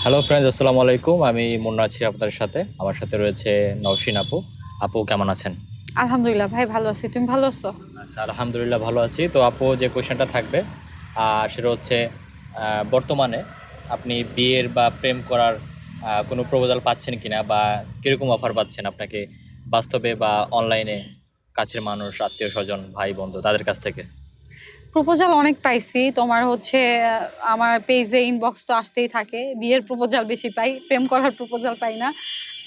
Hello friends, আসসালামু আলাইকুম। আমি মুন্না আছি আপনাদের সাথে। আমার সাথে রয়েছে নওশিন আপু। আপু কেমন আছেন? আলহামদুলিল্লাহ ভাই, ভালো আছি। তুমি ভালো আছো? আচ্ছা, আলহামদুলিল্লাহ ভালো আছি। তো আপু, যে কোয়েশ্চেনটা থাকবে সেটা হচ্ছে বর্তমানে আপনি বিয়ের বা প্রেম করার কোনো প্রপোজাল পাচ্ছেন কিনা, বা কিরকম অফার পাচ্ছেন আপনাকে বাস্তবে বা অনলাইনে, কাছের মানুষ, আত্মীয় স্বজন, ভাই বন্ধু তাদের কাছ থেকে? প্রপোজাল অনেক পাইছি। তোমার হচ্ছে আমার পেজে ইনবক্স তো আসতেই থাকে। বিয়ের প্রপোজাল বেশি পাই, প্রেম করার প্রপোজাল পাই না।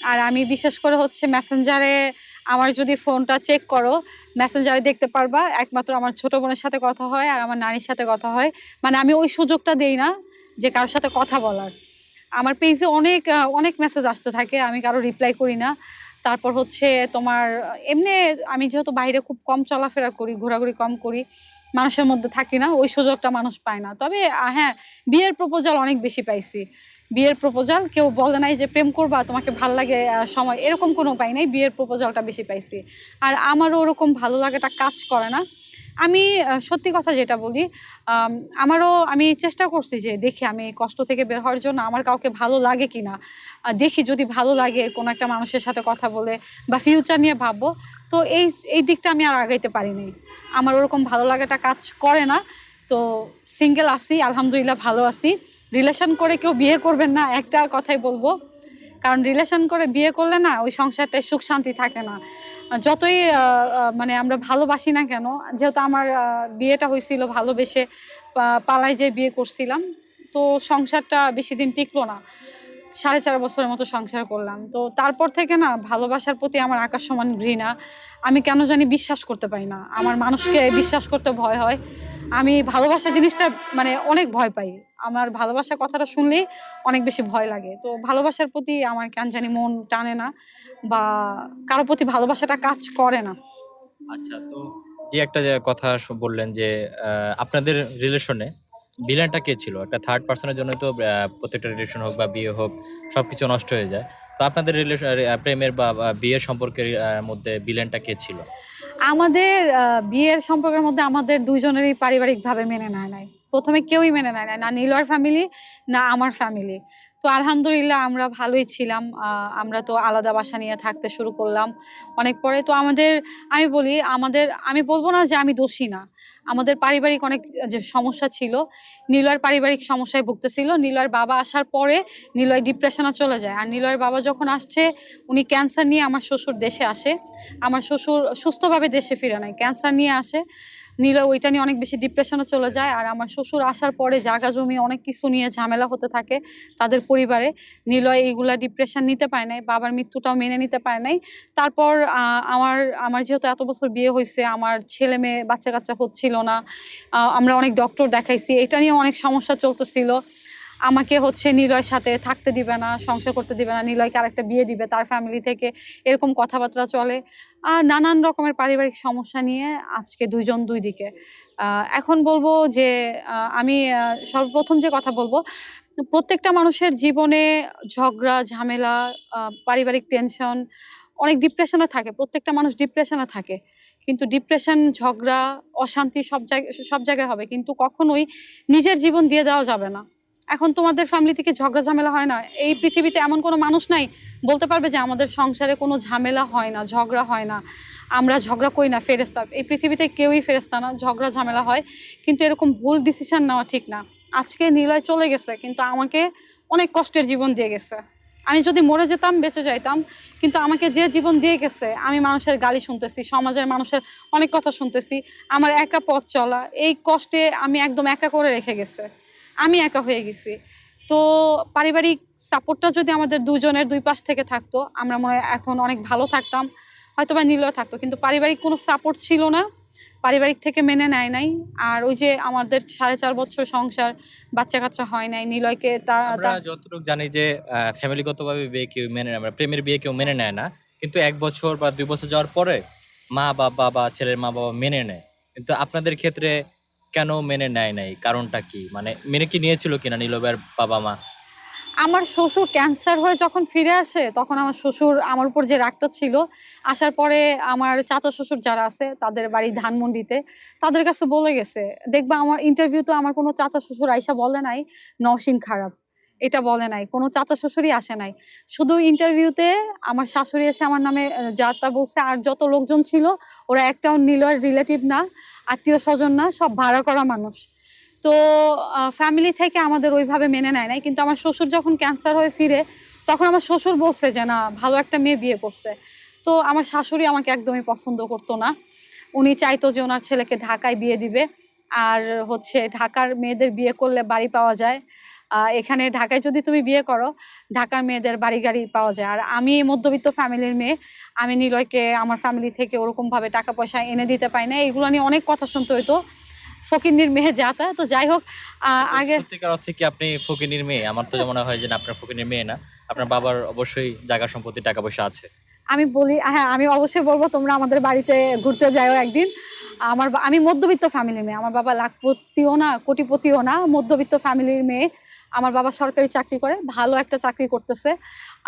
আর আমি বিশেষ করে হচ্ছে মেসেঞ্জারে, আমার যদি ফোনটা চেক করো, মেসেঞ্জারে দেখতে পারবা একমাত্র আমার ছোট বোনের সাথে কথা হয় আর আমার নানির সাথে কথা হয়। মানে আমি ওই সুযোগটা দেই না যে কারোর সাথে কথা বলার। আমার পেজে অনেক অনেক মেসেজ আসতে থাকে, আমি কারো রিপ্লাই করি না। তারপর হচ্ছে তোমার এমনি, আমি যেহেতু বাইরে খুব কম চলাফেরা করি, ঘোরাঘুরি কম করি, মানুষের মধ্যে থাকি না, ওই সুযোগটা মানুষ পায় না। তবে হ্যাঁ, বিয়ের প্রপোজাল অনেক বেশি পাইছি। বিয়ের প্রপোজাল কেউ বলে নাই যে প্রেম করবা, তোমাকে ভাল লাগে সময়, এরকম কোনো পাই নাই। বিয়ের প্রপোজালটা বেশি পাইছি। আর আমারও ওরকম ভালো লাগাটা কাজ করে না। আমি সত্যি কথা যেটা বলি, আম, আমি চেষ্টা করছি যে দেখি আমি এই কষ্ট থেকে বের হওয়ার জন্য আমার কাউকে ভালো লাগে কিনা। দেখি যদি ভালো লাগে কোনো একটা মানুষের সাথে কথা বলে বা ফিউচার নিয়ে ভাববো, তো এই এই দিকটা আমি আর আগাইতে পারিনি। আমার ওরকম ভালো লাগাটা কাজ করে না। তো সিঙ্গেল আছি, আলহামদুলিল্লাহ ভালো আছি। রিলেশন করে কেউ বিয়ে করবেন না, একটা কথাই বলবো। কারণ রিলেশন করে বিয়ে করলে না, ওই সংসারটায় সুখ শান্তি থাকে না। যতই মানে আমরা ভালোবাসি না কেন, যেহেতু আমার বিয়েটা হয়েছিল ভালোবেসে, পালায় যে বিয়ে করছিলাম, তো সংসারটা বেশি দিন টিকলো না। 4.5 বছরের মতো সংসার করলাম, তো তারপর থেকে না ভালোবাসার প্রতি আমার আকাশ সমান ঘৃণা। আমি কেন জানি বিশ্বাস করতে পারি না, আমার মানুষকে বিশ্বাস করতে ভয় হয়। আমি ভালোবাসা জিনিসটা মানে অনেক ভয় পাই। আমার ভালোবাসা কথাটা শুনলেই অনেক বেশি ভয় লাগে। তো ভালোবাসার প্রতি আমার কেন জানি মন টানে না, বা কারোর প্রতি ভালোবাসাটা কাজ করে না। আচ্ছা, তো যে একটা যে কথা বললেন যে আপনাদের রিলেশনে ভিলেনটা কে ছিল? একটা থার্ড পার্সনের জন্য তো প্রত্যেকটা রিলেশন হোক বা বিয়ে হোক, সবকিছু নষ্ট হয়ে যায়। তো আপনাদের রিলেশন, প্রেমের বা বিয়ের সম্পর্কের মধ্যে ভিলেনটা কে ছিল? আমাদের বিয়ের সম্পর্কের মধ্যে আমাদের দুইজনেরই পারিবারিকভাবে মেনে নেয় নাই। প্রথমে কেউই মেনে নেয় নাই, না নীলর ফ্যামিলি, না আমার ফ্যামিলি। তো আলহামদুলিল্লাহ আমরা ভালোই ছিলাম। আমরা তো আলাদা বাসা নিয়ে থাকতে শুরু করলাম অনেক পরে। তো আমি বলবো না যে আমি দোষী না। আমাদের পারিবারিক অনেক যে সমস্যা ছিল, নীলয়ের পারিবারিক সমস্যায় ভুগতেছিল। নীলয়ের বাবা আসার পরে নীলয় ডিপ্রেশনে চলে যায়। আর নীলয়ের বাবা যখন আসছে, উনি ক্যান্সার নিয়ে আমার শ্বশুর দেশে আসে। আমার শ্বশুর সুস্থভাবে দেশে ফিরে নাই, ক্যান্সার নিয়ে আসে। নীলয় ওইটা নিয়ে অনেক বেশি ডিপ্রেশনে চলে যায়। আর আমার শ্বশুর আসার পরে জায়গা জমি অনেক কিছু নিয়ে ঝামেলা হতে থাকে তাদের পরিবারে। নীলয় এইগুলা ডিপ্রেশন নিতে পারে নাই, বাবার মৃত্যুটাও মেনে নিতে পারে নাই। তারপর আমার আমার যেহেতু এত বছর বিয়ে হয়েছে, আমার ছেলে মেয়ে বাচ্চা কাচ্চা হচ্ছিল না। আমরা অনেক ডক্টর দেখাইছি, এটা নিয়ে অনেক সমস্যা চলতেছিল। আমাকে হচ্ছে নিলয়ের সাথে থাকতে দিবে না, সংসার করতে দিবে না, নিলয়কে আরেকটা বিয়ে দিবে তার ফ্যামিলি থেকে, এরকম কথাবার্তা চলে। আর নানান রকমের পারিবারিক সমস্যা নিয়ে আজকে দুইজন দুই দিকে। এখন বলবো যে আমি সর্বপ্রথম যে কথা বলবো, প্রত্যেকটা মানুষের জীবনে ঝগড়া ঝামেলা, পারিবারিক টেনশন, অনেক ডিপ্রেশনে থাকে। প্রত্যেকটা মানুষ ডিপ্রেশনে থাকে, কিন্তু ডিপ্রেশন, ঝগড়া, অশান্তি সব জায়গায় হবে, কিন্তু কখনোই নিজের জীবন দিয়ে দেওয়া যাবে না। এখন তোমাদের ফ্যামিলি থেকে ঝগড়া ঝামেলা হয় না? এই পৃথিবীতে এমন কোনো মানুষ নাই বলতে পারবে যে আমাদের সংসারে কোনো ঝামেলা হয় না, ঝগড়া হয় না, আমরা ঝগড়া করি না। ফেরেস্তা, এই পৃথিবীতে কেউই ফেরেস্তা না, ঝগড়া ঝামেলা হয়। কিন্তু এরকম ভুল ডিসিশন নেওয়া ঠিক না। আজকে নিলয় চলে গেছে, কিন্তু আমাকে অনেক কষ্টের জীবন দিয়ে গেছে। আমি যদি মরে যেতাম বেঁচে যাইতাম, কিন্তু আমাকে যে জীবন দিয়ে গেছে, আমি মানুষের গালি শুনতেছি, সমাজের মানুষের অনেক কথা শুনতেছি। আমার একা পথ চলা, এই কষ্টে আমি একদম একা করে রেখে গেছে, আমি একা হয়ে গেছি। তো পারিবারিক সাপোর্টটা যদি আমাদের দুজনের দুই পাশ থেকে থাকতো, আমরা মনে হয় এখন অনেক ভালো থাকতাম, হয়তো বা নীলও থাকতো। কিন্তু পারিবারিক কোনো সাপোর্ট ছিল না, পারিবারিক থেকে মেনে নেয় নাই। আর ওই যে আমাদের 4.5 বছর সংসার, বাচ্চা কাচ্চা হয় নাই নিলয়কে, তা আমরা তা যতটুকু জানি যে ফ্যামিলিগতভাবে বিয়ে কেউ মেনে নেয়, আমরা প্রেমের বিয়ে কেউ মেনে নেয় না। কিন্তু 1 বছর বা 2 বছর যাওয়ার পরে মা বাবা বা ছেলের মা বাবা মেনে নেয়। কিন্তু আপনাদের ক্ষেত্রে কেন মেনে নেয় নাই? কারণটা কি? মানে মেনে কি নিয়েছিল কিনা নীলবের বাবা মা? আমার শ্বশুর ক্যান্সার হয়ে যখন ফিরে আসে, তখন আমার শ্বশুর আমার উপর যে রাগটা ছিল, আসার পরে আমার চাচা শ্বশুর যারা আছে তাদের বাড়ি ধানমন্ডিতে, তাদের কাছে বলে গেছে। দেখবা আমার ইন্টারভিউ তো আমার কোনো চাচা শ্বশুর আইসা বলে নাই নওশিন খারাপ। এটা বলে নাই, কোনো চাচা শ্বশুরই আসে নাই। শুধু ইন্টারভিউতে আমার শাশুড়ি এসে আমার নামে যা তা বলছে, আর যত লোকজন ছিল ওরা একটাও নিলয়ের রিলেটিভ না, আত্মীয় স্বজন না, সব ভাড়া করা মানুষ। তো ফ্যামিলি থেকে আমাদের ওইভাবে মেনে নেয় নাই। কিন্তু আমার শ্বশুর যখন ক্যান্সার হয়ে ফিরে, তখন আমার শ্বশুর বলছে যে না, ভালো একটা মেয়ে বিয়ে করছে। তো আমার শাশুড়ি আমাকে একদমই পছন্দ করতো না। উনি চাইতো যে ওনার ছেলেকে ঢাকায় বিয়ে দিবে, আর হচ্ছে ঢাকার মেয়েদের বিয়ে করলে বাড়ি পাওয়া যায়, এখানে ঢাকায় যদি তুমি বিয়ে করো ঢাকার মেয়েদের বাড়ি গাড়ি পাওয়া যায়। আর আমি মধ্যবিত্ত ফ্যামিলির মেয়ে, আমি নিলয়কে আমার ফ্যামিলি থেকে ওরকম ভাবে টাকা পয়সা এনে দিতে পারি না। এগুলো নিয়ে অনেক কথা শুনতে হইতো, ফকিন্নির মেয়ে যাতা। তো যাই হোক, আগে সত্যিকার অর্থে কি আপনি ফকিনীর মেয়ে? আমার তো মনে হয় যে না, আপনার ফকিনীর মেয়ে না, আপনার বাবার অবশ্যই জায়গা সম্পত্তি টাকা পয়সা আছে। আমি বলি, হ্যাঁ আমি অবশ্যই বলবো তোমরা আমাদের বাড়িতে ঘুরতে যাও একদিন। আমি মধ্যবিত্ত ফ্যামিলির মেয়ে, আমার বাবা লাখপতিও না কোটিপতিও না, মধ্যবিত্ত ফ্যামিলির মেয়ে। আমার বাবা সরকারি চাকরি করে, ভালো একটা চাকরি করতেছে।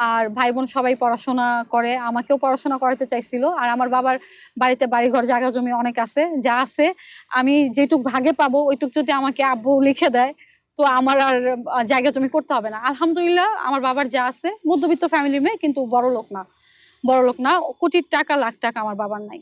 আর ভাই বোন সবাই পড়াশোনা করে, আমাকেও পড়াশোনা করাতে চাইছিল। আর আমার বাবার বাড়িতে বাড়িঘর জায়গা জমি অনেক আছে, যা আছে আমি যেটুক ভাগে পাবো ওইটুক যদি আমাকে আব্বু লিখে দেয়, তো আমার আর জায়গা জমি করতে হবে না। আলহামদুলিল্লাহ আমার বাবার যা আছে, মধ্যবিত্ত ফ্যামিলির মেয়ে, কিন্তু বড় লোক না, কোটির টাকা লাখ টাকা আমার বাবার নাই।